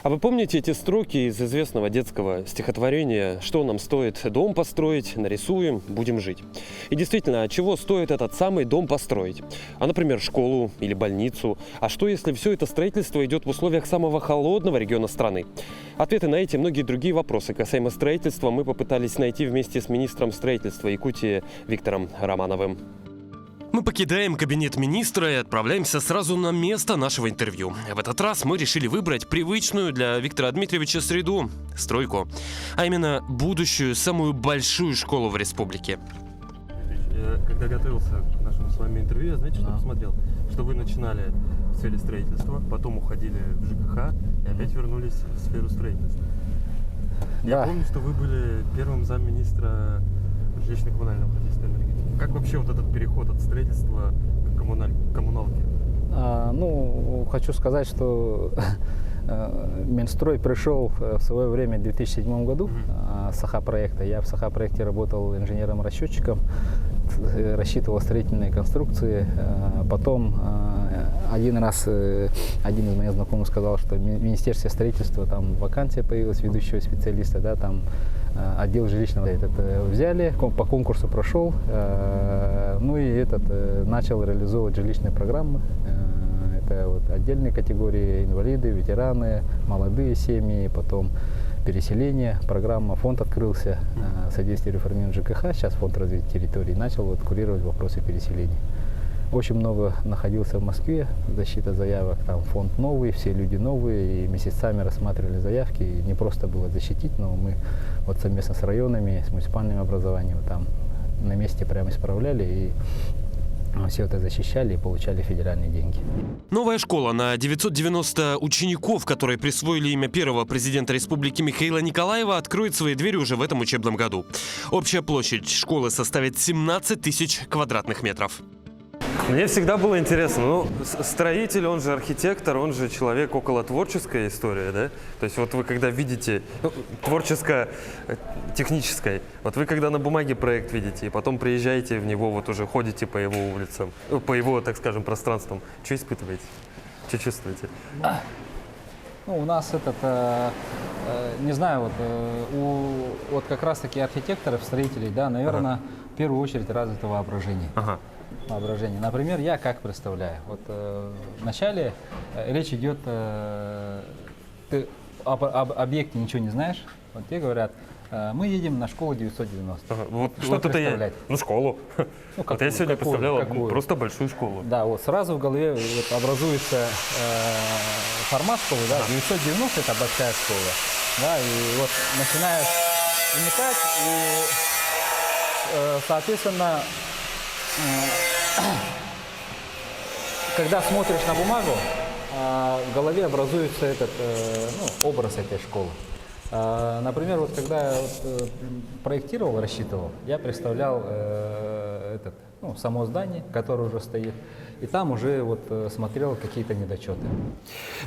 А вы помните эти строки из известного детского стихотворения «Что нам стоит дом построить, нарисуем, будем жить». И действительно, от чего стоит этот самый дом построить? А, например, школу или больницу? А что, если все это строительство идет в условиях самого холодного региона страны? Ответы на эти и многие другие вопросы касаемо строительства мы попытались найти вместе с министром строительства Якутии Виктором Романовым. Мы покидаем кабинет министра и отправляемся сразу на место нашего интервью. В этот раз мы решили выбрать привычную для Виктора Дмитриевича среду – стройку. А именно будущую, самую большую школу в республике. Я, когда готовился к нашему с вами интервью, я, знаете, что посмотрел? Что вы начинали в сфере строительства, потом уходили в ЖКХ и опять вернулись в сферу строительства. Я помню, что вы были первым замминистра жилищно-коммунального хозяйства и энергетики. Как вообще вот этот переход от строительства к коммуналке? Хочу сказать, что Минстрой пришел в свое время в 2007 году с Саха-проекта. Я в Саха-проекте работал инженером-расчетчиком, рассчитывал строительные конструкции. Потом один раз один из моих знакомых сказал, что в Министерстве строительства там вакансия появилась ведущего специалиста, да, там отдел жилищного взяли, по конкурсу прошел, начал реализовывать жилищные программы. Это вот отдельные категории: инвалиды, ветераны, молодые семьи, потом переселение, программа, фонд открылся, содействие реформированию ЖКХ, сейчас фонд развития территорий начал курировать вопросы переселения. Очень много находился в Москве, защита заявок, там фонд новый, все люди новые, и месяцами рассматривали заявки, и не просто было защитить, но мы вот совместно с районами, с муниципальным образованием там на месте прямо исправляли и все это защищали и получали федеральные деньги. Новая школа на 990 учеников, которые присвоили имя первого президента республики Михаила Николаева, откроет свои двери уже в этом учебном году. Общая площадь школы составит 17 тысяч квадратных метров. Мне всегда было интересно, строитель, он же архитектор, он же человек около творческой истории, да? То есть вот вы когда видите, творческо-технической, вот вы когда на бумаге проект видите, и потом приезжаете в него, вот уже ходите по его улицам, по его, так скажем, пространствам, что испытываете? Что чувствуете? У нас не знаю, вот как раз-таки архитекторов, строителей, да, наверное, в первую очередь развито воображение. Воображение. Например, я как представляю. Вот вначале речь идет, ты об объекте ничего не знаешь, вот тебе говорят, мы едем на школу 990. Что представлять? Школу. Вот я сегодня представлял просто большую школу. Да, вот сразу в голове образуется формат школы, да, 990 это большая школа, да, и вот начинаешь вникать, и, соответственно, когда смотришь на бумагу, в голове образуется образ этой школы. Например, вот когда я проектировал, рассчитывал, я представлял само здание, которое уже стоит, и там уже смотрел какие-то недочеты.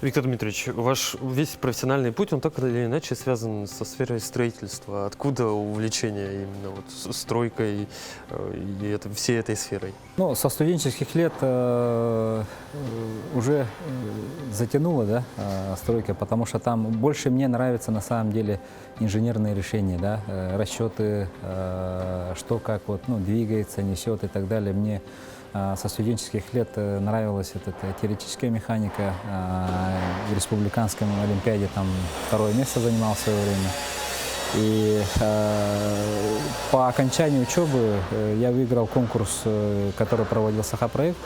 Виктор Дмитриевич, ваш весь профессиональный путь, он так или иначе связан со сферой строительства. Откуда увлечение именно стройкой и всей этой сферой? Со студенческих лет уже затянуло, да, стройка, потому что там больше мне нравится на самом деле инженерные решения, да, расчеты, что как двигается, несет и так далее. Мне со студенческих лет нравилась теоретическая механика. В республиканском олимпиаде там 2-е место занимал в свое время. И по окончании учебы я выиграл конкурс, который проводил Саха-проект,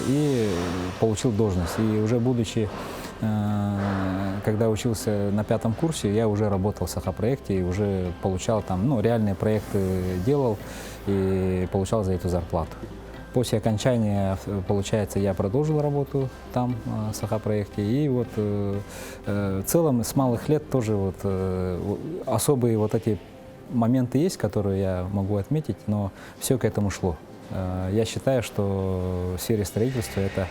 и получил должность. И уже будучи, когда учился на 5-м курсе, я уже работал в Саха-проекте и уже получал там, реальные проекты делал и получал за это зарплату. После окончания, получается, я продолжил работу там, в Саха-проекте, и в целом с малых лет тоже особые эти моменты есть, которые я могу отметить, но все к этому шло. Я считаю, что в сфере строительства это,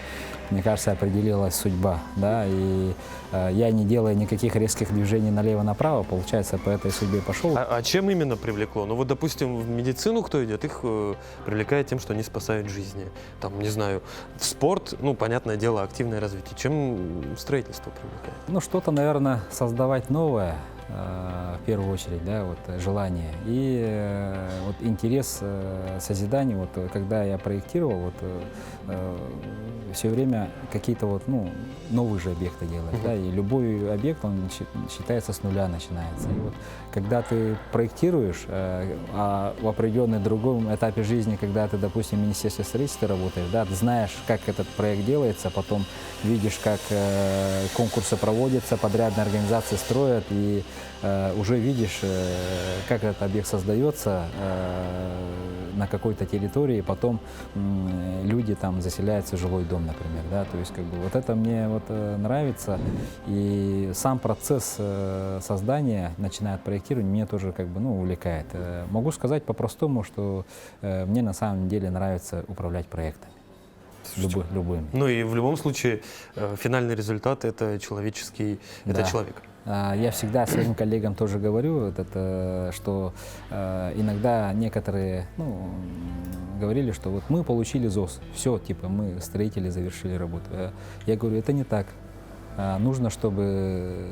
мне кажется, определилась судьба, да, и я, не делая никаких резких движений налево-направо, получается, по этой судьбе пошел. А чем именно привлекло? Ну вот, допустим, в медицину кто идет, их привлекает тем, что они спасают жизни. Там, не знаю, в спорт, ну, понятное дело, активное развитие. Чем строительство привлекает? Ну, что-то, наверное, создавать новое, в первую очередь, да, вот желание. И вот интерес созидания, вот когда я проектировал, вот все время какие-то вот, ну, новые же объекты делаешь, да, и любой объект, он считается с нуля начинается. И вот когда ты проектируешь, а в определенном другом этапе жизни, когда ты, допустим, в Министерстве строительства работаешь, да, ты знаешь, как этот проект делается, потом видишь, как конкурсы проводятся, подрядные организации строят, и уже видишь, как этот объект создается на какой-то территории, потом люди там заселяются в жилой дом, например, да, то есть как бы вот это мне вот нравится, и сам процесс создания, начиная от проектирования, меня тоже как бы, ну, увлекает. Могу сказать по-простому, что мне на самом деле нравится управлять проектами. Любыми. Ну и в любом случае финальный результат — это человеческий, это Да. человек. Я всегда своим коллегам тоже говорю, что иногда некоторые, ну, говорили, что вот мы получили ЗОС, все, типа мы строители завершили работу. Я говорю, это не так. Нужно, чтобы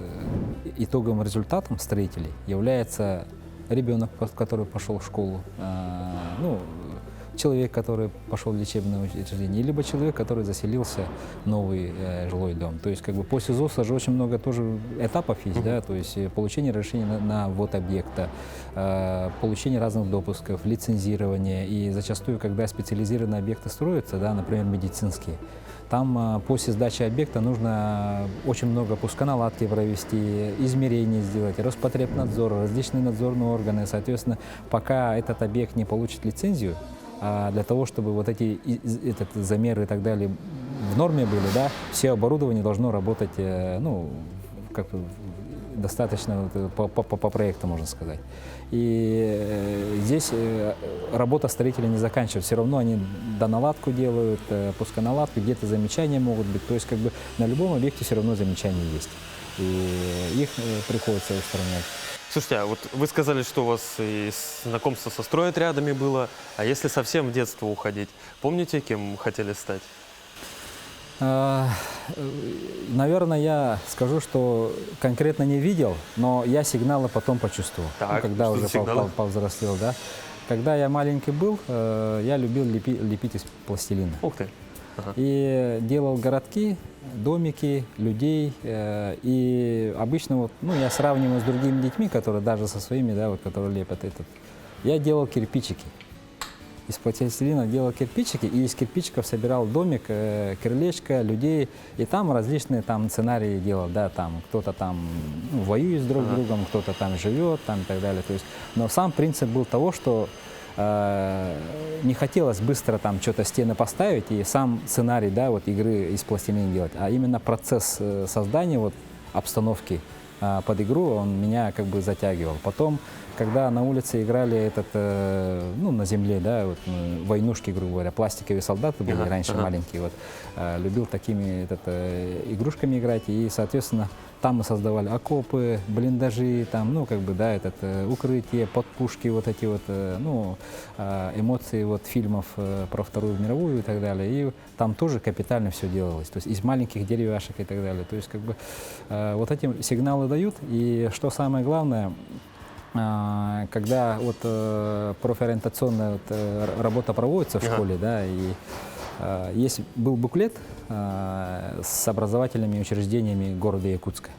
итоговым результатом строителей является ребенок, который пошел в школу, ну, человек, который пошел в лечебное учреждение, либо человек, который заселился в новый жилой дом. То есть как бы после ЗОСа же очень много тоже этапов есть, да, то есть получение разрешения на ввод объекта, получение разных допусков, лицензирование, и зачастую, когда специализированные объекты строятся, да, например, медицинские, там после сдачи объекта нужно очень много пусконаладки провести, измерения сделать, Роспотребнадзор, различные надзорные органы. Соответственно, пока этот объект не получит лицензию, для того, чтобы вот эти замеры и так далее в норме были, да, все оборудование должно работать, ну, как достаточно по проекту, можно сказать. И здесь работа строителя не заканчивается. Все равно они доналадку делают, пусконаладку, где-то замечания могут быть. То есть как бы на любом объекте все равно замечания есть. И их приходится устранять. Слушайте, а вот вы сказали, что у вас и знакомство со стройотрядами было, а если совсем в детство уходить, помните, кем хотели стать? Наверное, я скажу, что конкретно не видел, но я сигналы потом почувствовал, Так, когда что уже за сигналы? повзрослел, да. Когда я маленький был, я любил лепить из пластилина. Ух ты. Ага. И делал городки, домики, людей. И обычно, вот, ну, я сравниваю с другими детьми, которые даже со своими, да, вот, которые лепят этот. Я делал кирпичики. Из пластилина делал кирпичики, и из кирпичиков собирал домик, крылечко, людей. И там различные там сценарии делал, да, там кто-то там, ну, воюет друг с другом, кто-то там живет, там и так далее. То есть, но сам принцип был того, что не хотелось быстро там что-то стены поставить и сам сценарий, да, вот игры из пластилина делать, а именно процесс создания вот обстановки под игру, он меня как бы затягивал. Потом, когда на улице играли ну, на земле, да, вот, войнушки, грубо говоря, пластиковые солдаты были раньше маленькие, вот, любил такими игрушками играть, и, соответственно, там мы создавали окопы, блиндажи, там, ну, как бы, да, укрытие, подпушки, вот эти вот, ну, эмоции вот фильмов про Вторую мировую и так далее. И там тоже капитально все делалось, то есть из маленьких деревяшек и так далее. То есть, как бы, вот эти сигналы дают, и что самое главное, когда вот профориентационная работа проводится в школе, да, и был буклет с образовательными учреждениями города Якутска.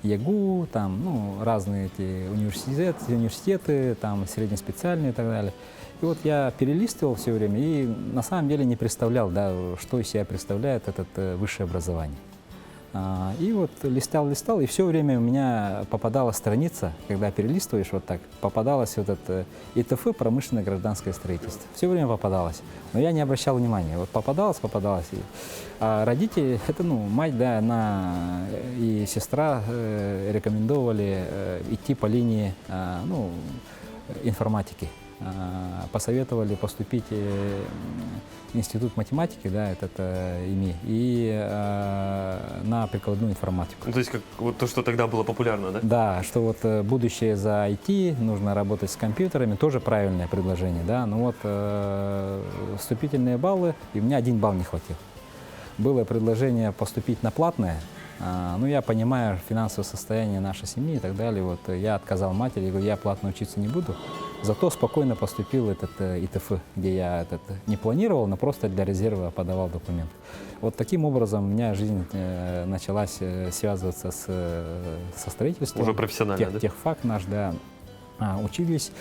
ЯГУ, там, ну, разные эти университеты, там, среднеспециальные и так далее. И вот я перелистывал все время и на самом деле не представлял, да, что из себя представляет высшее образование. И вот листал, и все время у меня попадалась страница, когда перелистываешь вот так, попадалось вот это ИТФ, промышленное гражданское строительство. Все время попадалось, но я не обращал внимания. Вот попадалось. А родители, ну, мать, да, она и сестра рекомендовали идти по линии, ну, информатики. посоветовали поступить в институт математики, да, этот ИМИ, и на прикладную информатику. Ну, то есть как вот то, что тогда было популярно, да? Да, что вот будущее за IT, нужно работать с компьютерами, тоже правильное предложение, да, но вот вступительные баллы, и у меня 1 балл не хватил. Было предложение поступить на платное, ну, я понимаю финансовое состояние нашей семьи и так далее, вот я отказал матери, говорю, я платно учиться не буду, зато спокойно поступил в этот ИТФ, где я не планировал, но просто для резерва подавал документ. Вот таким образом у меня жизнь началась связываться со строительством. Уже профессионально, да? Техфак наш, да. Учились.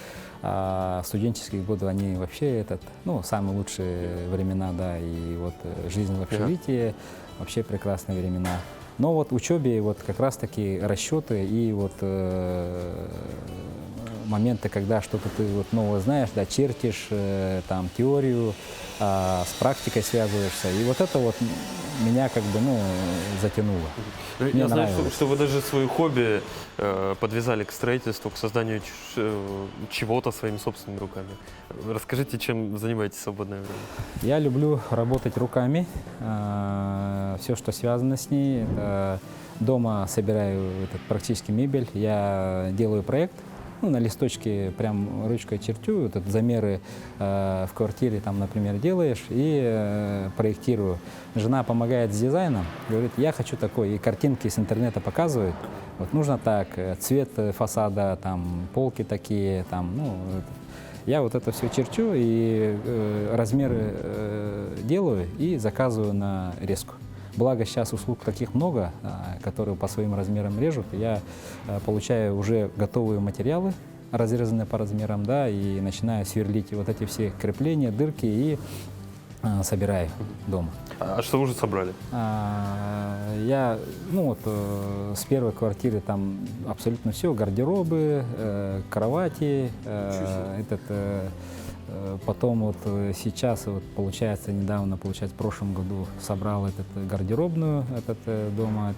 Студенческие годы, они вообще ну, самые лучшие времена, да, и вот жизнь в общежитии, вообще прекрасные времена. Но вот в учебе вот как раз-таки расчеты и вот моменты, когда что-то ты вот новое знаешь, да, чертишь, там, теорию, с практикой связываешься. И вот это вот меня как бы, ну, затянуло. Мне Я знаю, нравилось. что вы даже свое хобби подвязали к строительству, к созданию чего-то своими собственными руками. Расскажите, чем занимаетесь в свободное время? Я люблю работать руками, все, что связано с ней. Это дома собираю практически мебель, я делаю проект, ну, на листочке прям ручкой чертю, замеры в квартире, там, например, делаешь и проектирую. Жена помогает с дизайном, говорит, я хочу такой, и картинки с интернета показывают. Вот нужно так, цвет фасада, там, полки такие, там, ну, я вот это все черчу и размеры делаю и заказываю на резку. Благо сейчас услуг таких много, которые по своим размерам режут. Я получаю уже готовые материалы, разрезанные по размерам, да, и начинаю сверлить вот эти все крепления, дырки и собираю дома. А что вы уже собрали? Я, ну вот, с первой квартиры там абсолютно все, гардеробы, кровати, потом вот сейчас, вот, получается, недавно, получается, в прошлом году собрал гардеробную дома,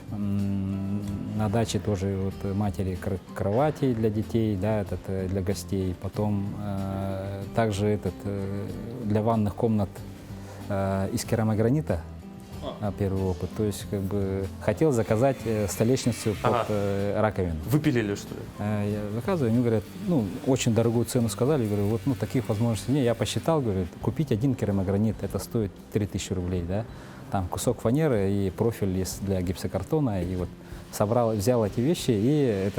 на даче тоже вот матери кровати для детей, да, для гостей. Потом также для ванных комнат из керамогранита. Первый опыт. То есть, как бы, хотел заказать столешницу под раковину. Выпилили, что ли? Я заказываю, они говорят, ну, очень дорогую цену сказали. Я говорю, вот, ну, таких возможностей нет. Я посчитал, говорю, купить 1 керамогранит, это стоит 3000 рублей, да. Там кусок фанеры и профиль для гипсокартона. И вот собрал, взял эти вещи и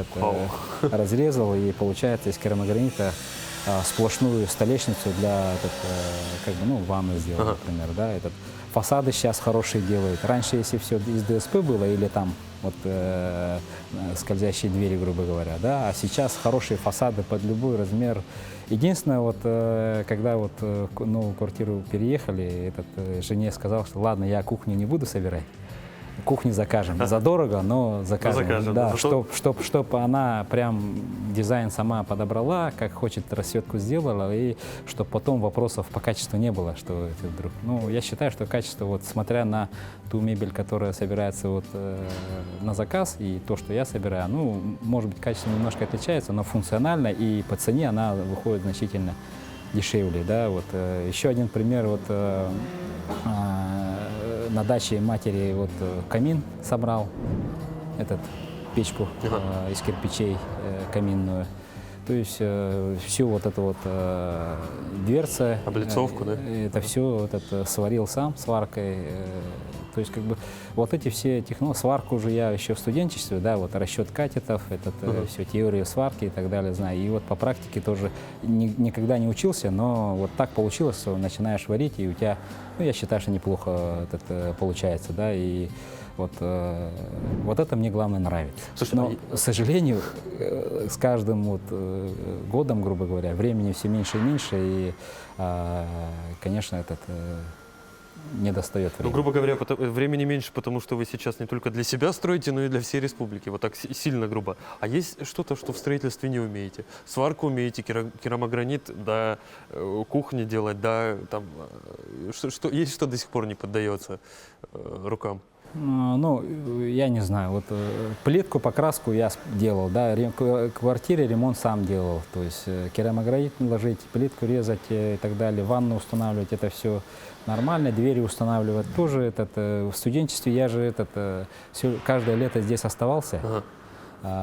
разрезал, и получается из керамогранита сплошную столешницу для, как бы, ну, ванны сделал, например, да, фасады сейчас хорошие делают. Раньше, если все из ДСП было, или там вот скользящие двери, грубо говоря, да, а сейчас хорошие фасады под любой размер. Единственное, вот когда вот в новую квартиру переехали, жене сказал, что ладно, я кухню не буду собирать, кухню закажем. Задорого, но закажем. Да, чтобы она прям дизайн сама подобрала, как хочет, расцветку сделала, и чтобы потом вопросов по качеству не было, что это вдруг. Ну, я считаю, что качество, вот смотря на ту мебель, которая собирается вот на заказ, и то, что я собираю, ну, может быть, качество немножко отличается, но функционально и по цене она выходит значительно дешевле, да. Вот еще один пример, вот на даче матери вот камин собрал, печку из кирпичей каминную. То есть всю вот эту вот дверца, облицовку, да? Это все вот сварил сам сваркой. То есть как бы вот эти все технологии, сварку уже я еще в студенчестве, да, вот расчет катетов, все теорию сварки и так далее знаю. И вот по практике тоже никогда не учился, но вот так получилось, что начинаешь варить, и у тебя, ну, я считаю, что неплохо получается, да, и вот это мне главное нравится. Слушай, но, к сожалению, с каждым вот годом, грубо говоря, времени все меньше и меньше, и, конечно, не достает времени. Ну, грубо говоря, времени меньше, потому что вы сейчас не только для себя строите, но и для всей республики. Вот так сильно грубо. А есть что-то, что в строительстве не умеете? Сварку умеете, керамогранит, да, кухни делать, да, там, есть что до сих пор не поддается рукам? Ну, я не знаю, вот плитку, покраску я делал, да, квартире ремонт сам делал, то есть керамогранит ложить, плитку резать и так далее, ванну устанавливать, это все нормально, двери устанавливать тоже. В студенчестве я же каждое лето здесь оставался. Ага.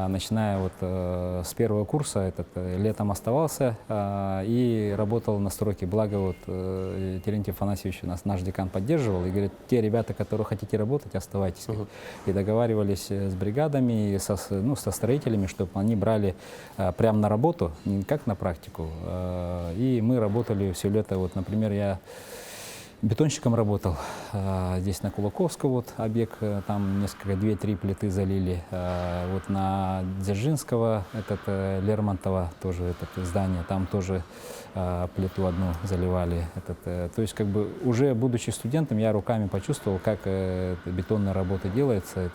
Начиная вот с первого курса, летом оставался и работал на стройке. Благо вот Терентий Афанасьевич наш декан поддерживал и говорит, те ребята, которые хотите работать, оставайтесь. И договаривались с бригадами, со строителями, чтобы они брали прямо на работу, не как на практику. И мы работали все лето. Вот, например, я бетонщиком работал здесь на Кулаковского, вот объект, там несколько, 2-3 плиты залили. Вот на Дзержинского, Лермонтова, тоже здание, там тоже плиту одну заливали. То есть как бы уже будучи студентом, я руками почувствовал, как бетонная работа делается,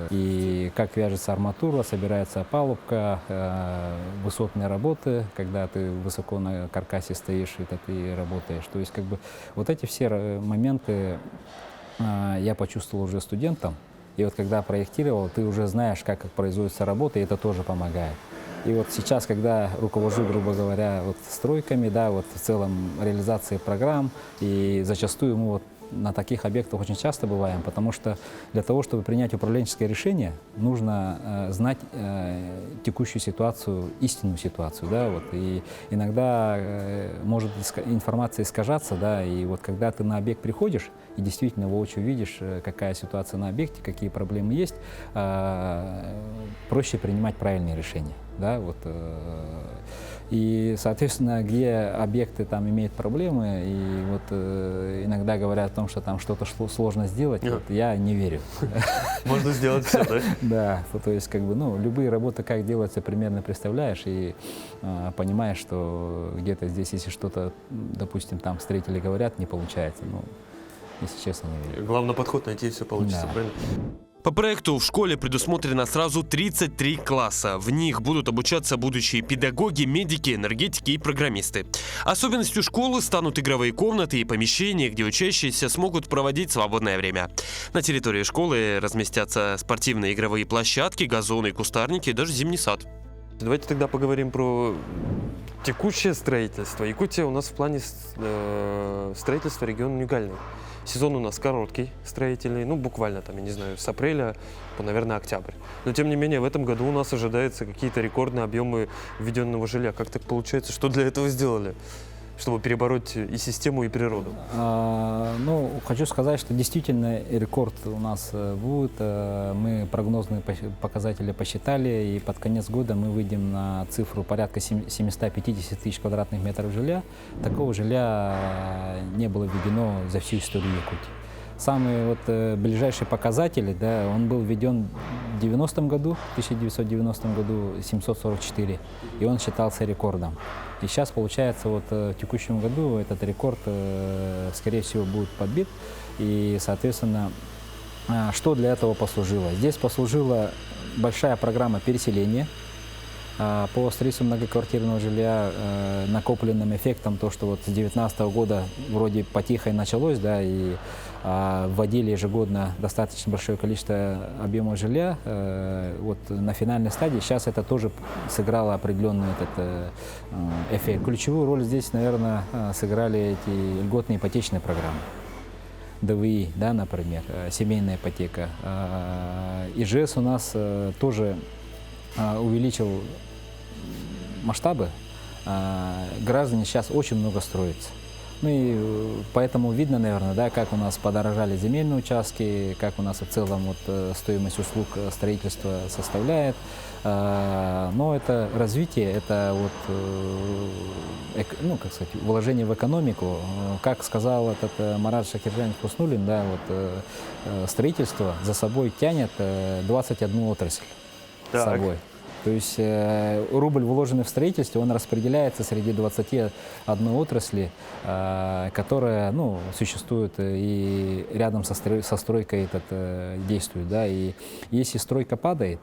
и как вяжется арматура, собирается опалубка, высотные работы, когда ты высоко на каркасе стоишь и работаешь. То есть как бы вот эти все моменты я почувствовал уже студентом. И вот когда проектировал, ты уже знаешь, как производится работа, и это тоже помогает. И вот сейчас, когда руковожу, грубо говоря, вот стройками, да, вот в целом реализацией программ, и зачастую мы вот на таких объектах очень часто бываем, потому что для того, чтобы принять управленческое решение, нужно знать текущую ситуацию, истинную ситуацию, да, вот, и иногда может информация искажаться, да, и вот когда ты на объект приходишь и действительно воочию видишь, какая ситуация на объекте, какие проблемы есть, проще принимать правильные решения, да, вот. И, соответственно, где объекты там имеют проблемы, и вот иногда говорят о том, что там что-то сложно сделать, вот, я не верю. Можно сделать все, да? Да, то есть как бы, ну, любые работы как делаются, примерно представляешь, и понимаешь, что где-то здесь, если что-то, допустим, там строители говорят, не получается, ну, если честно, не верю. Главное подход найти, и все получится, Да. правильно? По проекту в школе предусмотрено сразу 33 класса. В них будут обучаться будущие педагоги, медики, энергетики и программисты. Особенностью школы станут игровые комнаты и помещения, где учащиеся смогут проводить свободное время. На территории школы разместятся спортивные игровые площадки, газоны и кустарники, и даже зимний сад. Давайте тогда поговорим про текущее строительство. Якутия у нас в плане строительства регион уникальный. Сезон у нас короткий, строительный, ну буквально там, я не знаю, с апреля по, наверное, октябрь. Но тем не менее в этом году у нас ожидаются какие-то рекордные объемы введенного жилья. Как так получается? Что для этого сделали? Чтобы перебороть и систему, и природу? Ну, хочу сказать, что действительно рекорд у нас будет. Мы прогнозные показатели посчитали, и под конец года мы выйдем на цифру порядка 750 тысяч квадратных метров жилья. Такого жилья не было введено за всю историю Якутии. Самый вот ближайший показатель, да, он был введен в 1990 году 744, и он считался рекордом. И сейчас, получается, вот в текущем году этот рекорд, скорее всего, будет подбит. И, соответственно, что для этого послужило? Здесь послужила большая программа переселения по строительству многоквартирного жилья, накопленным эффектом, то, что вот с 2019 года вроде потихо началось, да, и вводили ежегодно достаточно большое количество объемов жилья. Вот на финальной стадии сейчас это тоже сыграло определенный эффект. Ключевую роль здесь, наверное, сыграли эти льготные ипотечные программы. ДВИ, да, например, семейная ипотека. ИЖС у нас тоже увеличил масштабы. Граждане сейчас очень много строятся. Ну и поэтому видно, наверное, да, как у нас подорожали земельные участки, как у нас в целом вот стоимость услуг строительства составляет. Но это развитие, это вот, ну, как сказать, вложение в экономику. Как сказал этот Марат Шакиржанович Хуснуллин, да, вот, строительство за собой тянет 21 отрасль с собой. То есть рубль, вложенный в строительство, он распределяется среди 21 отрасли, которая, ну, существует и рядом со стройкой действует. Да? И если стройка падает,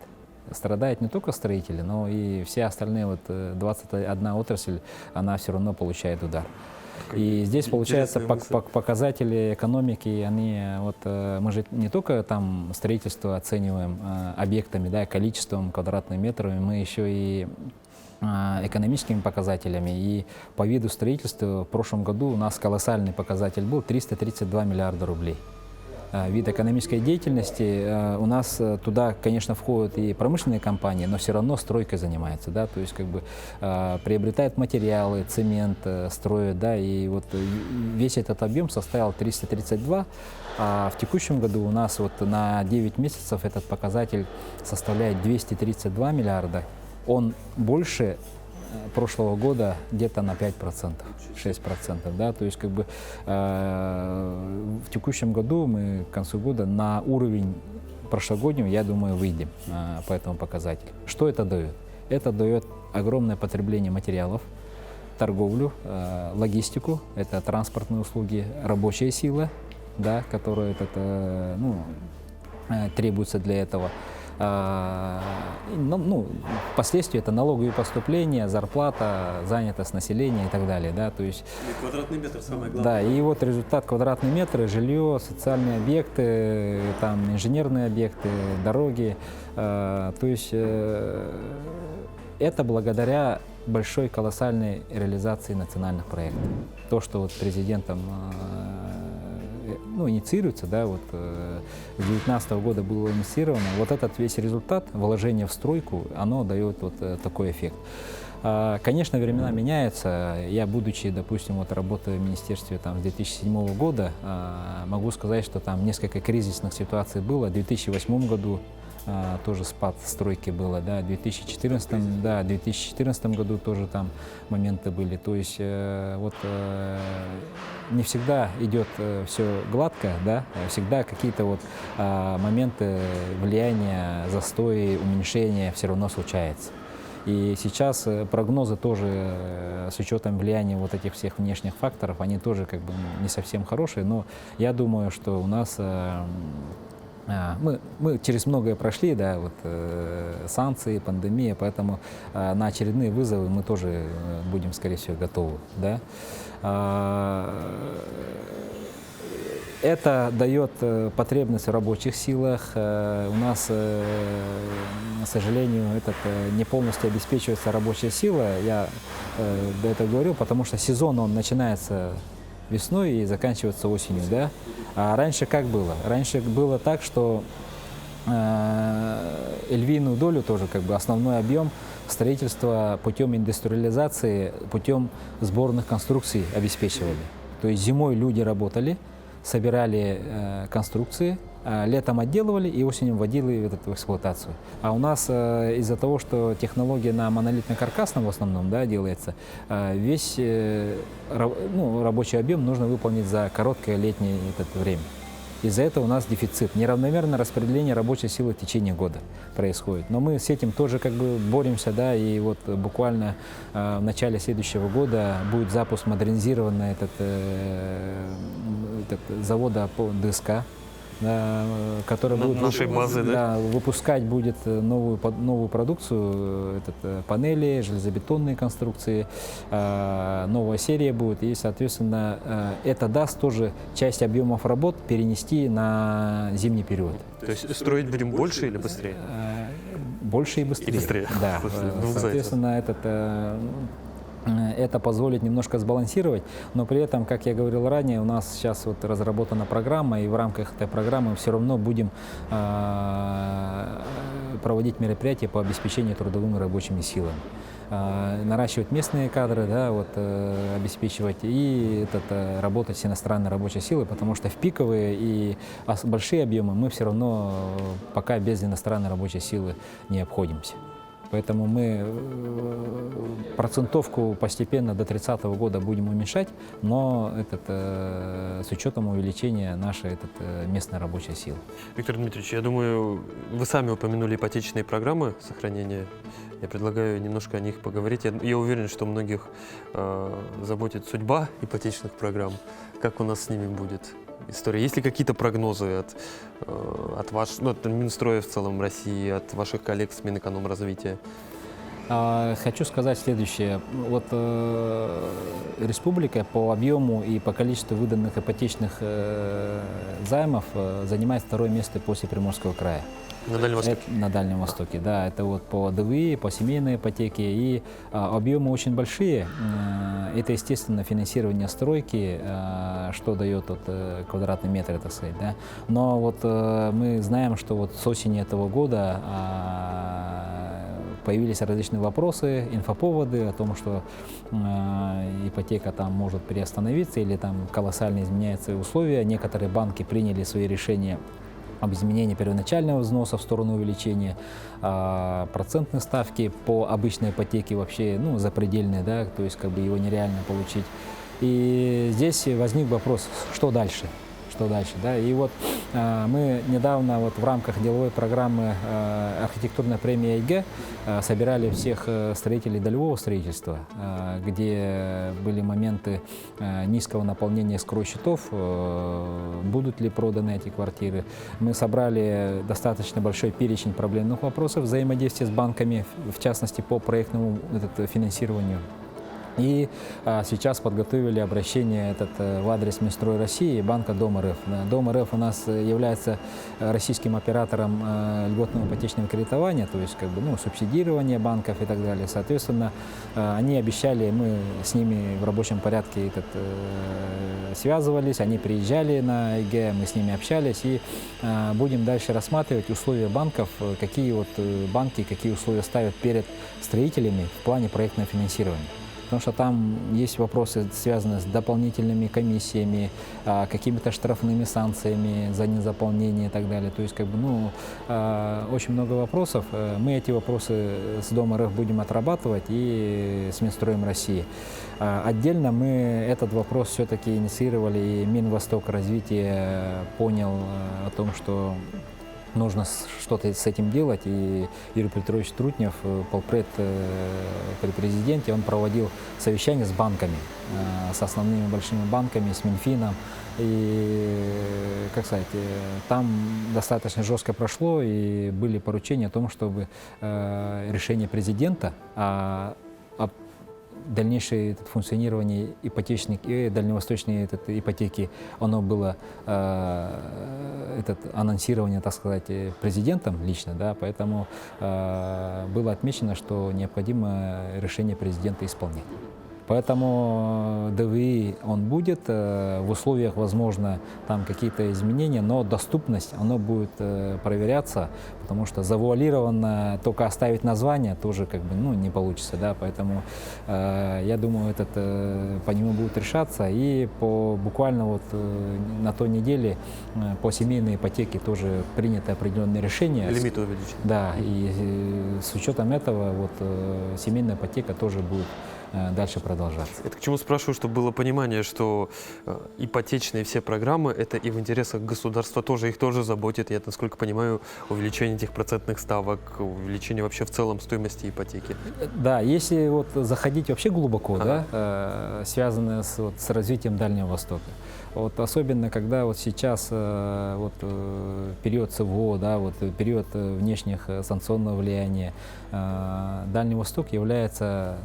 страдают не только строители, но и все остальные, вот 21 отрасль, она все равно получает удар. И здесь, получается, Интересная мысль. показатели экономики, они, вот, мы же не только там строительство оцениваем объектами, да, количеством квадратных метров, мы еще и экономическими показателями. И по виду строительства в прошлом году у нас колоссальный показатель был 332 миллиарда рублей. Вид экономической деятельности, у нас туда, конечно, входят и промышленные компании, но все равно стройкой занимаются, да, то есть как бы приобретают материалы, цемент, строят, да, и вот весь этот объем составил 332, а в текущем году у нас вот на 9 месяцев этот показатель составляет 232 миллиарда, он больше прошлого года где-то на 5%, 6%, да, то есть как бы в текущем году мы к концу года на уровень прошлогоднего, я думаю, выйдем по этому показателю. Что это дает? Это дает огромное потребление материалов, торговлю, логистику, это транспортные услуги, рабочая сила, да, которая требуется для этого. Впоследствии это налоговые поступления, зарплата, занятость населения и так далее, да, то есть. И квадратный метр самое главное. Да, и вот результат: квадратные метры, жилье, социальные объекты, там инженерные объекты, дороги, то есть это благодаря большой колоссальной реализации национальных проектов. То, что вот президентом инициируется, да, вот с 2019 года было инициировано, вот этот весь результат, вложение в стройку, оно дает вот такой эффект. Конечно, времена меняются. Я, будучи, допустим, вот работая в министерстве там, с 2007 года, могу сказать, что там несколько кризисных ситуаций было. В 2008 году тоже спад стройки было, да, в 2014 году тоже там моменты были. То есть не всегда идет все гладко, да, всегда какие-то вот моменты влияния, застои, уменьшения все равно случаются. И сейчас прогнозы тоже с учетом влияния вот этих всех внешних факторов, они тоже как бы не совсем хорошие, но я думаю, что у нас мы через многое прошли, да, вот санкции, пандемия, поэтому на очередные вызовы мы тоже будем, скорее всего, готовы, да. Это дает потребность в рабочих силах. У нас, к сожалению, не полностью обеспечивается рабочая сила. Я до этого говорил, потому что сезон он начинается весной и заканчивается осенью, да. А раньше как было? Раньше было так, что львиную долю тоже, как бы основной объем строительства путем индустриализации, путем сборных конструкций обеспечивали. То есть зимой люди работали, собирали конструкции, летом отделывали и осенью вводили в эксплуатацию. А у нас из-за того, что технология на монолитно-каркасном в основном, да, делается, весь рабочий объем нужно выполнить за короткое летнее время. Из-за этого у нас дефицит. Неравномерное распределение рабочей силы в течение года происходит. Но мы с этим тоже как бы боремся, да, и вот буквально в начале следующего года будет запуск модернизированного завода по ДСК, да, который будет нашей базы, да? Выпускать будет новую продукцию, панели, железобетонные конструкции, новая серия будет, и, соответственно, это даст тоже часть объемов работ перенести на зимний период. То есть строить будем больше или быстрее? Больше и быстрее. И быстрее. Да, соответственно, это позволит немножко сбалансировать, но при этом, как я говорил ранее, у нас сейчас вот разработана программа, и в рамках этой программы все равно будем проводить мероприятия по обеспечению трудовыми рабочими силами. Наращивать местные кадры, да, вот, обеспечивать и работать с иностранной рабочей силой, потому что в пиковые и большие объемы мы все равно пока без иностранной рабочей силы не обходимся. Поэтому мы процентовку постепенно до 30 года будем уменьшать, но с учетом увеличения нашей местной рабочей силы. Виктор Дмитриевич, я думаю, вы сами упомянули ипотечные программы сохранения. Я предлагаю немножко о них поговорить. Я уверен, что многих заботит судьба ипотечных программ. Как у нас с ними будет история? Есть ли какие-то прогнозы от Минстроя в целом России, от ваших коллег с Минэкономразвития? Хочу сказать следующее. Вот республика по объему и по количеству выданных ипотечных займов занимает второе место после Приморского края. На Дальнем Востоке? На Дальнем Востоке, да. Это вот по ДВИ, по семейной ипотеке. И объемы очень большие. Это, естественно, финансирование стройки, что дает вот, квадратный метр, так сказать. Да. Но вот мы знаем, что вот с осени этого года появились различные вопросы, инфоповоды о том, что ипотека там может приостановиться или там колоссально изменяются условия. Некоторые банки приняли свои решения об изменении первоначального взноса в сторону увеличения, процентной ставки по обычной ипотеке вообще запредельные, да, то есть как бы его нереально получить. И здесь возник вопрос, что дальше? Что дальше, да? И вот мы недавно вот в рамках деловой программы «Архитектурная премия ЕГЭ» собирали всех строителей долевого строительства, где были моменты низкого наполнения эскроу-счетов, будут ли проданы эти квартиры. Мы собрали достаточно большой перечень проблемных вопросов взаимодействия с банками, в частности по проектному финансированию. И сейчас подготовили обращение в адрес Минстрой России и банка Дом РФ. Дом РФ у нас является российским оператором льготного ипотечного кредитования, то есть как бы, субсидирование банков и так далее. Соответственно, они обещали, мы с ними в рабочем порядке связывались, они приезжали на ЕГЭ, мы с ними общались и будем дальше рассматривать условия банков, какие вот банки, какие условия ставят перед строителями в плане проектного финансирования. Потому что там есть вопросы, связанные с дополнительными комиссиями, какими-то штрафными санкциями за незаполнение и так далее. То есть, как бы, очень много вопросов. Мы эти вопросы с Дом РФ будем отрабатывать и с Минстроем России. Отдельно мы этот вопрос все-таки инициировали, и Минвосток развития понял о том, что нужно что-то с этим делать, и Юрий Петрович Трутнев, полпред при президенте, он проводил совещания с банками, с основными большими банками, с Минфином, и, как сказать, там достаточно жестко прошло, и были поручения о том, чтобы решение президента о дальнейшее функционирование ипотечных и дальневосточной ипотеки, оно было анонсирование, так сказать, президентом лично, да, поэтому было отмечено, что необходимо решение президента исполнять. Поэтому ДВИ он будет, в условиях, возможно, там какие-то изменения, но доступность, оно будет проверяться, потому что завуалированно только оставить название тоже как бы, не получится, да, поэтому я думаю, по нему будет решаться, и буквально вот на той неделе по семейной ипотеке тоже принято определенные решения. Лимиты увеличены. Да, и с учетом этого вот семейная ипотека тоже будет дальше продолжаться. Это к чему спрашиваю, чтобы было понимание, что ипотечные все программы, это и в интересах государства тоже, их тоже заботит. Я, насколько понимаю, увеличение этих процентных ставок, увеличение вообще в целом стоимости ипотеки. Да, если вот заходить вообще глубоко, да, связанное с развитием Дальнего Востока. Вот особенно, когда вот сейчас период СВО, да, период внешних санкционного влияния, Дальний Восток является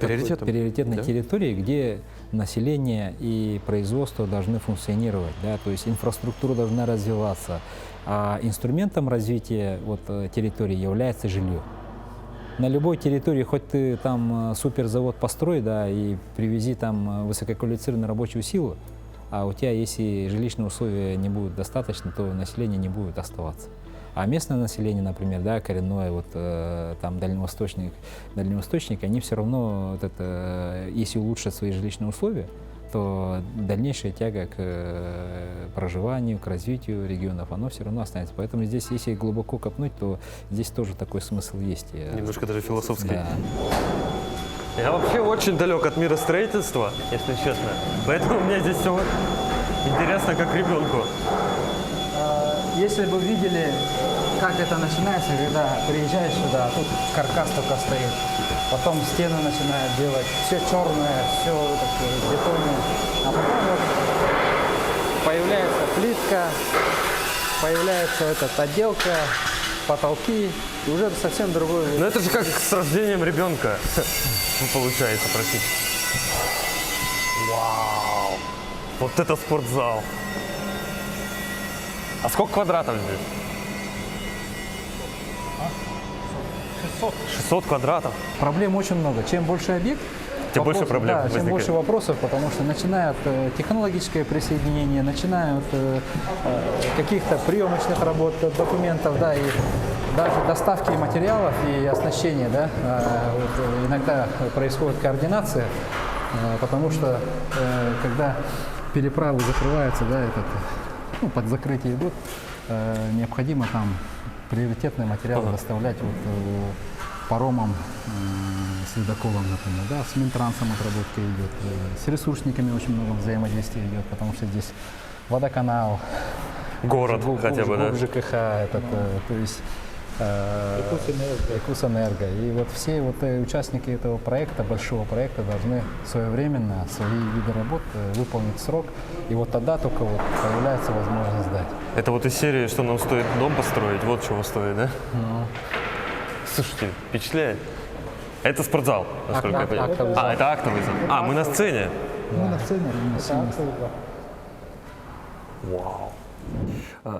приоритетной территорией, где население и производство должны функционировать, да, то есть инфраструктура должна развиваться, а инструментом развития территории является жилье. На любой территории, хоть ты там суперзавод построй, да, и привези там высококвалифицированную рабочую силу, а у тебя, если жилищные условия не будут достаточно, то население не будет оставаться. А местное население, например, да, коренное, там дальневосточники, они все равно, если улучшат свои жилищные условия, то дальнейшая тяга к проживанию, к развитию регионов, оно все равно останется. Поэтому здесь, если глубоко копнуть, то здесь тоже такой смысл есть. Немножко даже философский. Да. Я вообще очень далек от мира строительства, если честно. Поэтому мне здесь все интересно, как ребенку. Если бы видели, как это начинается, когда приезжаешь сюда, тут каркас только стоит, потом стены начинают делать, все черное, все бетонное, а потом появляется плитка, появляется отделка, потолки, и уже совсем другой. Ну это же как с рождением ребенка получается практически. Вау! Вот это спортзал! А сколько квадратов здесь? 600 квадратов. Проблем очень много. Чем больше объект, Тем больше проблем да, тем возникает. больше вопросов, потому что начиная от технологическое присоединение, начиная от каких-то приемочных работ, документов, да, и даже доставки материалов и оснащения, да, вот иногда происходит координация, потому что когда переправы закрываются, да, под закрытие идут, необходимо там приоритетные материалы доставлять вот, паромом, с ледоколом, например, да, с Минтрансом отработка идет, с ресурсниками очень много взаимодействия идет, потому что здесь водоканал, Город хотя бы, да? ЖКХ, то есть Якусэнерго. И вот все вот участники этого проекта, большого проекта, должны своевременно свои виды работ выполнить срок, и вот тогда только вот появляется возможность сдать. Это вот из серии, что нам стоит дом построить, вот чего стоит, да? Слушайте, впечатляет. Это спортзал, насколько я понимаю. Актовый зал. Это актовый зал. А, мы на сцене. Мы на сцене, Вау.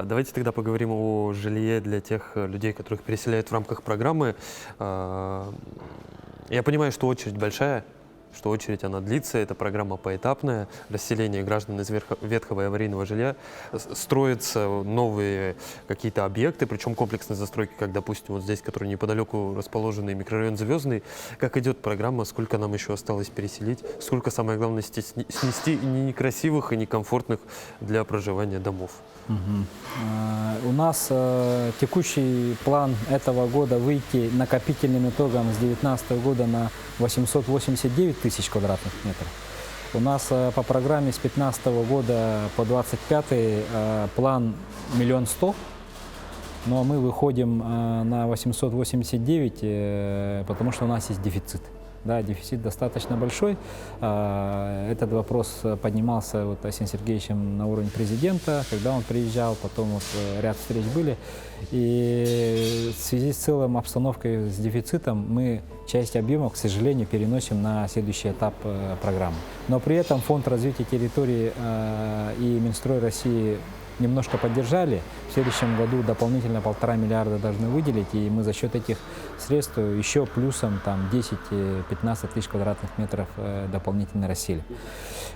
Давайте тогда поговорим о жилье для тех людей, которых переселяют в рамках программы. Я понимаю, что очередь большая, что очередь она длится, это программа поэтапная, расселение граждан из ветхого и аварийного жилья, строятся новые какие-то объекты, причем комплексной застройки, как, допустим, вот здесь, который неподалеку расположенный микрорайон Звездный. Как идет программа, сколько нам еще осталось переселить, сколько, самое главное, снести и некрасивых, и некомфортных для проживания домов? У нас текущий план этого года выйти накопительным итогом с 2019 года на 889 тысяч квадратных метров. У нас по программе с 2015 года по 2025 план 1 100 000, но мы выходим на 889, потому что у нас есть дефицит. Да, дефицит достаточно большой. Этот вопрос поднимался вот Арсением Сергеевичем на уровне президента, когда он приезжал, потом вот ряд встреч были. И в связи с целой обстановкой с дефицитом мы часть объемов, к сожалению, переносим на следующий этап программы. Но при этом Фонд развития территории и Минстрой России немножко поддержали. В следующем году дополнительно 1,5 миллиарда должны выделить, и мы за счет этих средств еще плюсом там 10-15 тысяч квадратных метров дополнительно расселим.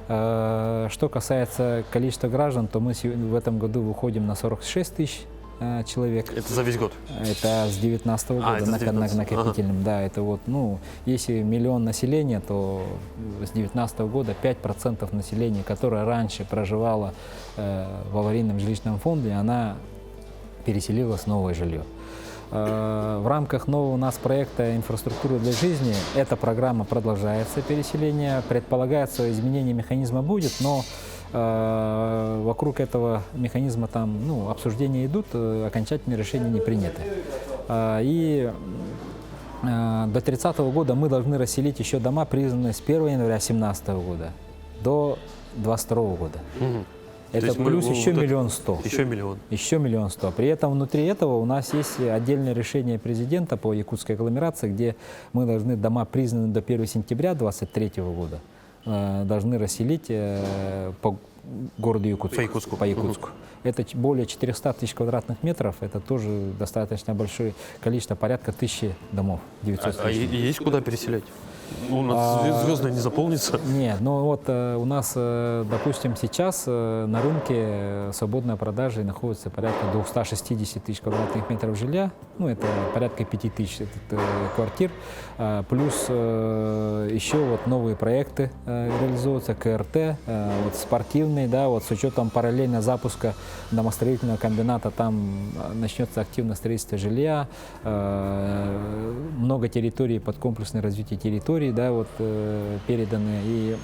Что касается количества граждан, то мы в этом году выходим на 46 тысяч человек. Это за весь год? Это с 2019 года накопительным. Да, это вот, ну, если 1 миллион населения, то с 2019 года 5% населения, которое раньше проживало в аварийном жилищном фонде, она переселилась в новое жилье. В рамках нового у нас проекта «Инфраструктура для жизни» эта программа продолжается, переселение. Предполагается, изменение механизма будет, но вокруг этого механизма там, ну, обсуждения идут, окончательные решения не приняты. И до 30 года мы должны расселить еще дома, признанные с 1 января 2017 года до 2022 года. Это плюс еще 1 100 000. Еще миллион. Еще 1 100 000. При этом внутри этого у нас есть отдельное решение президента по якутской агломерации, где мы должны дома, признанные до 1 сентября 2023 года, должны расселить по городу Якутску. По Якутску. Это более 400 тысяч квадратных метров, это тоже достаточно большое количество, порядка 1000 домов. 900 А есть куда переселять? У нас Звездная не заполнится? Нет, ну вот у нас, допустим, сейчас на рынке свободной продажи находится порядка 260 тысяч квадратных метров жилья, ну это порядка 5000 квартир, плюс еще вот новые проекты реализуются, КРТ, вот спортивные, да, вот с учетом параллельно запуска домостроительного комбината, там начнется активное строительство жилья, много территорий под комплексное развитие территорий, да, вот переданы. И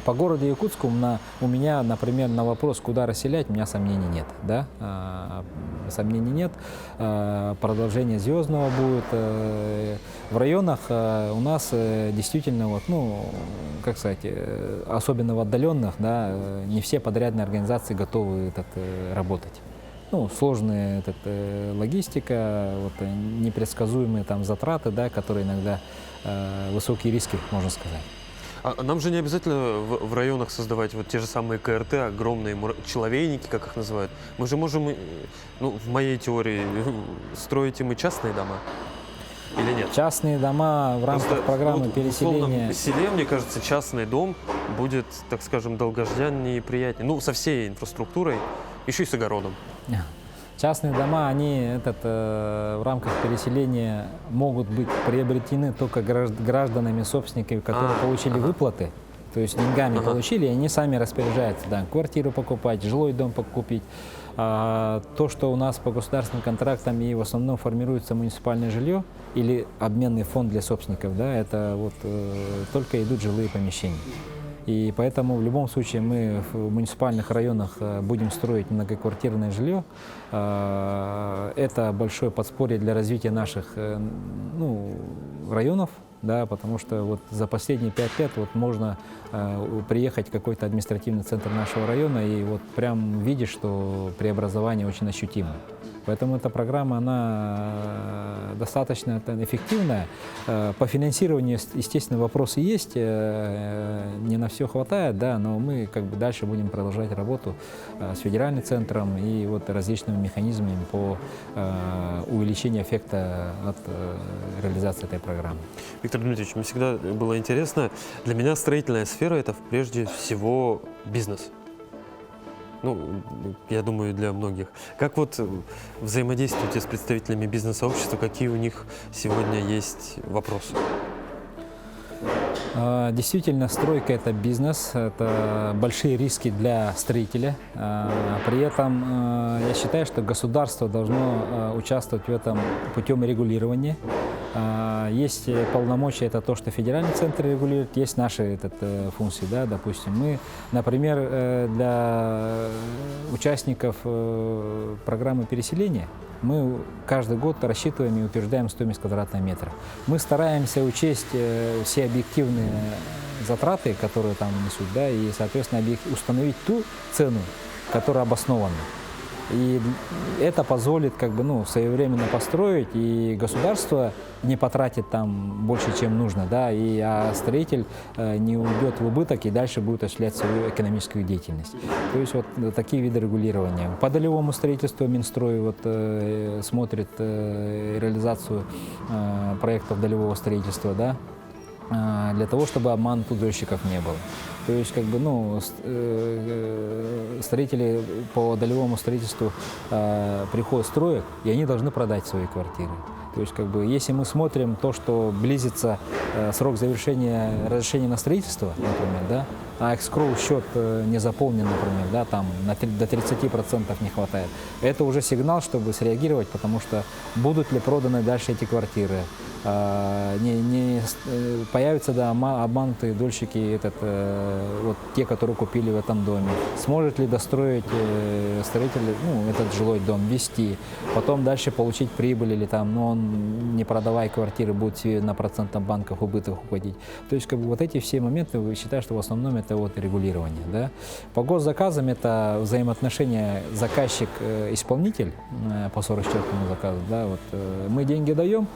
по городу Якутску у меня, например, на вопрос, куда расселять, у меня сомнений нет, да, сомнений нет. Продолжение Звездного будет. В районах у нас действительно, вот, ну, как сказать, особенно в отдаленных, да, не все подрядные организации готовы работать. ну, сложная логистика, вот, непредсказуемые там затраты, да, которые иногда высокие риски, можно сказать. А нам же не обязательно в районах создавать вот те же самые КРТ, огромные человейники, как их называют. Мы же можем, ну, в моей теории, строить им и частные дома. Или нет? Частные дома в рамках Просто, программы ну, переселения. В селе, мне кажется, частный дом будет, так скажем, долгожданнее и приятнее. Ну, со всей инфраструктурой, еще и с огородом. Частные дома, они в рамках переселения могут быть приобретены только гражданами, собственниками, которые получили выплаты, то есть деньгами получили, и они сами распоряжаются, да, квартиру покупать, жилой дом покупить. А то, что у нас по государственным контрактам и в основном формируется муниципальное жилье или обменный фонд для собственников, да, это вот только идут жилые помещения. И поэтому в любом случае мы в муниципальных районах будем строить многоквартирное жилье. Это большое подспорье для развития наших районов, да, потому что вот за последние 5 лет вот можно приехать в какой-то административный центр нашего района и вот прям видишь, что преобразование очень ощутимо. Поэтому эта программа, она достаточно эффективная. По финансированию, естественно, вопросы есть, не на все хватает, да, но мы как бы дальше будем продолжать работу с федеральным центром и вот различными механизмами по увеличению эффекта от реализации этой программы. Виктор Дмитриевич, мне всегда было интересно, для меня строительная сфера – это прежде всего бизнес. Ну, я думаю, для многих. Как вот взаимодействуете с представителями бизнес-сообщества, какие у них сегодня есть вопросы? Действительно, стройка – это бизнес, это большие риски для строителя. При этом я считаю, что государство должно участвовать в этом путем регулирования. Есть полномочия, это то, что федеральный центр регулирует, есть наши функции, да, допустим. Мы, например, для участников программы переселения мы каждый год рассчитываем и утверждаем стоимость квадратного метра. Мы стараемся учесть все объективные затраты, которые там несут, да, и, соответственно, установить ту цену, которая обоснована. И это позволит как бы, своевременно построить, и государство не потратит там больше, чем нужно, да, а строитель не уйдет в убыток и дальше будет осуществлять свою экономическую деятельность. То есть вот такие виды регулирования. По долевому строительству Минстрой смотрит реализацию проектов долевого строительства, да, для того, чтобы обман тудольщиков не было. То есть, как бы, строители по долевому строительству приходят, строят, и они должны продать свои квартиры. То есть, как бы, если мы смотрим то, что близится срок завершения разрешения на строительство, например, да, а экскроу счет не заполнен, например, да, там до 30% не хватает, это уже сигнал, чтобы среагировать, потому что будут ли проданы дальше эти квартиры, не появятся, да, обманутые дольщики, вот те, которые купили в этом доме, сможет ли достроить строитель, этот жилой дом, вести, потом дальше получить прибыль или там, он не продавая квартиры, будет себе на процентном банках убыток уходить. То есть, как бы, вот эти все моменты, я считаю, что в основном это вот регулирование, да. По госзаказам это взаимоотношения заказчик-исполнитель по 44-му заказу, да, вот мы деньги даем,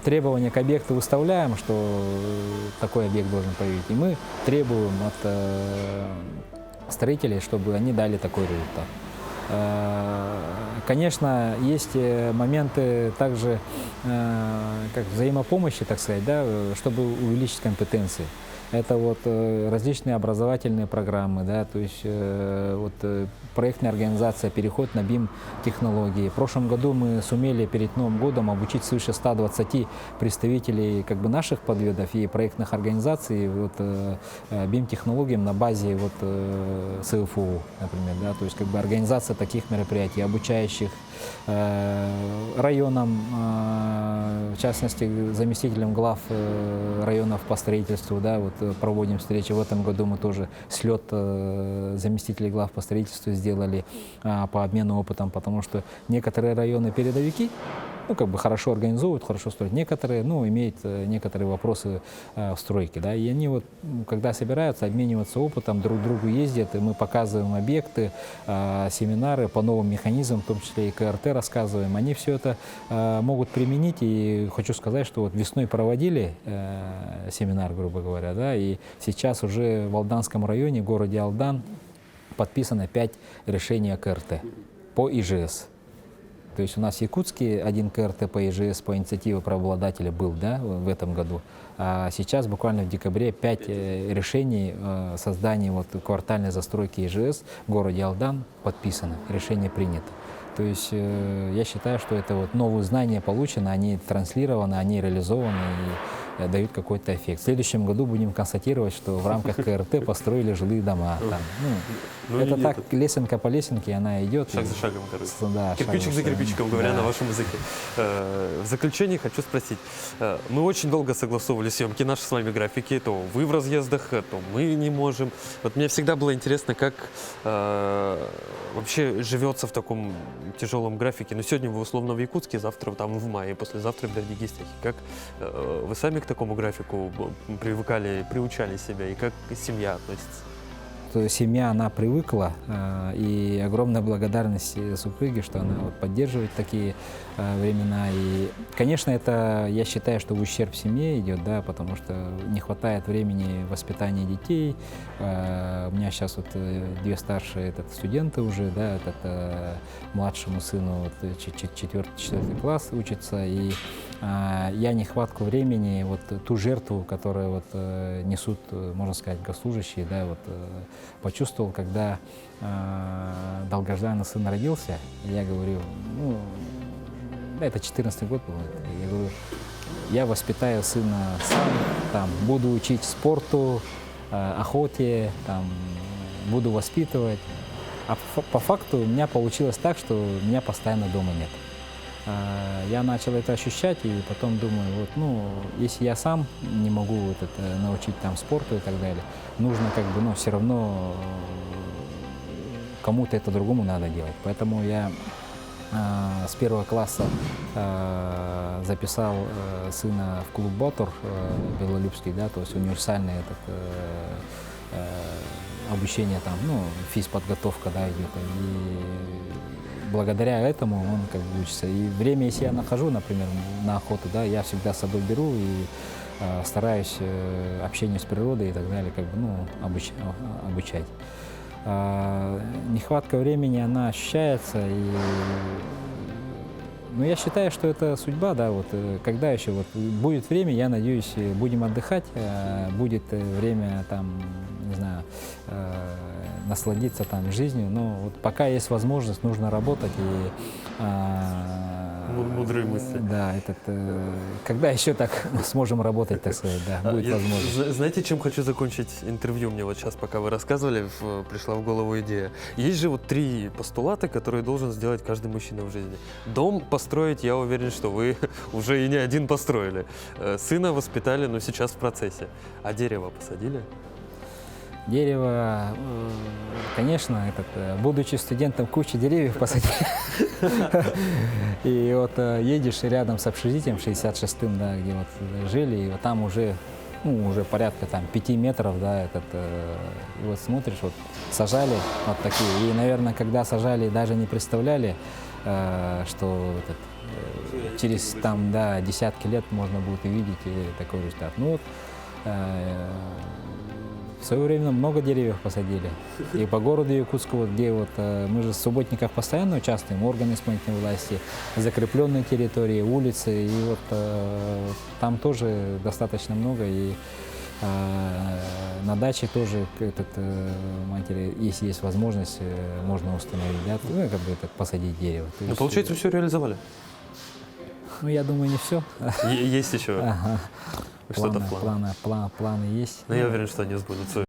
требования к объекту выставляем, что такой объект должен появиться, и мы требуем от строителей, чтобы они дали такой результат. Конечно, есть моменты также как взаимопомощи, так сказать, да, чтобы увеличить компетенции. Это вот различные образовательные программы, да, то есть проектная организация, переход на BIM-технологии. В прошлом году мы сумели перед Новым годом обучить свыше 120 представителей как бы наших подведов и проектных организаций BIM-технологиям на базе СФУ, например, да, то есть как бы организация таких мероприятий, обучающих районам, в частности, заместителям глав районов по строительству, да, проводим встречи. В этом году мы тоже слет заместителей глав по строительству сделали по обмену опытом, потому что некоторые районы передовики, ну, как бы хорошо организовывают, хорошо строят. Некоторые, ну, имеют некоторые вопросы в стройке, да, и они вот, когда собираются, обмениваются опытом, друг к другу ездят, и мы показываем объекты, семинары по новым механизмам, в том числе и КРТ рассказываем. Они все это могут применить, и хочу сказать, что вот весной проводили семинар, грубо говоря, да, и сейчас уже в Алданском районе, в городе Алдан, подписано 5 решений о КРТ по ИЖС. То есть у нас в Якутске один КРТ по ИЖС по инициативе правообладателя был, да, в этом году. А сейчас буквально в декабре 5 решений создания вот квартальной застройки ИЖС в городе Алдан подписано, решение принято. То есть я считаю, что это вот новые знания получены, они транслированы, они реализованы и дают какой-то эффект. В следующем году будем констатировать, что в рамках КРТ построили жилые дома. Там, ну, это так, лесенка по лесенке, она идет. Шаг за шагом, короче. Да, Кирпичик за кирпичиком, говоря на вашем языке. В заключение хочу спросить. Мы очень долго согласовывали съемки наши с вами графики. То вы в разъездах, то мы не можем. Вот мне всегда было интересно, как вообще живется в таком тяжелом графике. Но сегодня вы условно в Якутске, завтра там в мае, послезавтра в Бердигистехе. Как вы сами к такому графику привыкали, приучали себя, и как семья относится? Семья, она привыкла, и огромная благодарность супруге, что она вот поддерживает такие времена. И, конечно, это, я считаю, что в ущерб семье идет, да, потому что не хватает времени воспитания детей. У меня сейчас вот 2 старшие студенты уже, да, младшему сыну вот, 4 класс учится, и я нехватку времени, вот ту жертву, которую вот несут, можно сказать, госслужащие, да, вот почувствовал, когда долгожданный сын родился. Я говорю, ну, это 14-й год был, я говорю, я воспитаю сына сам, там, буду учить спорту, охоте, там, буду воспитывать. А по факту у меня получилось так, что меня постоянно дома нет. Я начал это ощущать, и потом думаю, вот, ну, если я сам не могу вот это научить там спорту и так далее, нужно как бы, ну, все равно кому-то это другому надо делать. Поэтому я с 1 класса записал сына в клуб «Ботор» Белолюбский, да, то есть универсальное обучение там, ну, физподготовка, да, идет. И благодаря этому он как бы учится. И время, если я нахожу, например, на охоту, да, я всегда с собой беру и стараюсь общение с природой и так далее, как бы, ну, обучать. Нехватка времени, она ощущается, и, ну, я считаю, что это судьба, да, вот, когда еще вот будет время, я надеюсь, будем отдыхать, будет время, там, не знаю, насладиться там жизнью, но вот пока есть возможность, нужно работать и мудрые мысли. Да, когда еще так сможем работать, так сказать, да, будет возможность. Знаете, чем хочу закончить интервью? Мне вот сейчас, пока вы рассказывали, пришла в голову идея. Есть же вот 3 постулата, которые должен сделать каждый мужчина в жизни. Дом построить, я уверен, что вы уже и не один построили. Сына воспитали, но сейчас в процессе. А дерево посадили? Дерево, конечно, будучи студентом, кучу деревьев посадил. И вот едешь рядом с общежитием 66-м, да, где вот жили, и вот там уже, ну, уже порядка там 5 метров, да, и вот смотришь, вот сажали вот такие. И, наверное, когда сажали, даже не представляли, что через там, да, десятки лет можно будет увидеть такой результат. Ну вот, в свое время много деревьев посадили. И по городу Якутску, вот, где вот, мы же в субботниках постоянно участвуем, органы исполнительной власти, закрепленные территории, улицы, и вот там тоже достаточно много. И на даче тоже, если есть возможность, можно установить, да, ну, как бы, посадить дерево. Ну, получается, все реализовали? Ну, я думаю, не все. Есть еще Ага. что-то в плане? Планы есть. Но я уверен, что они сбудутся.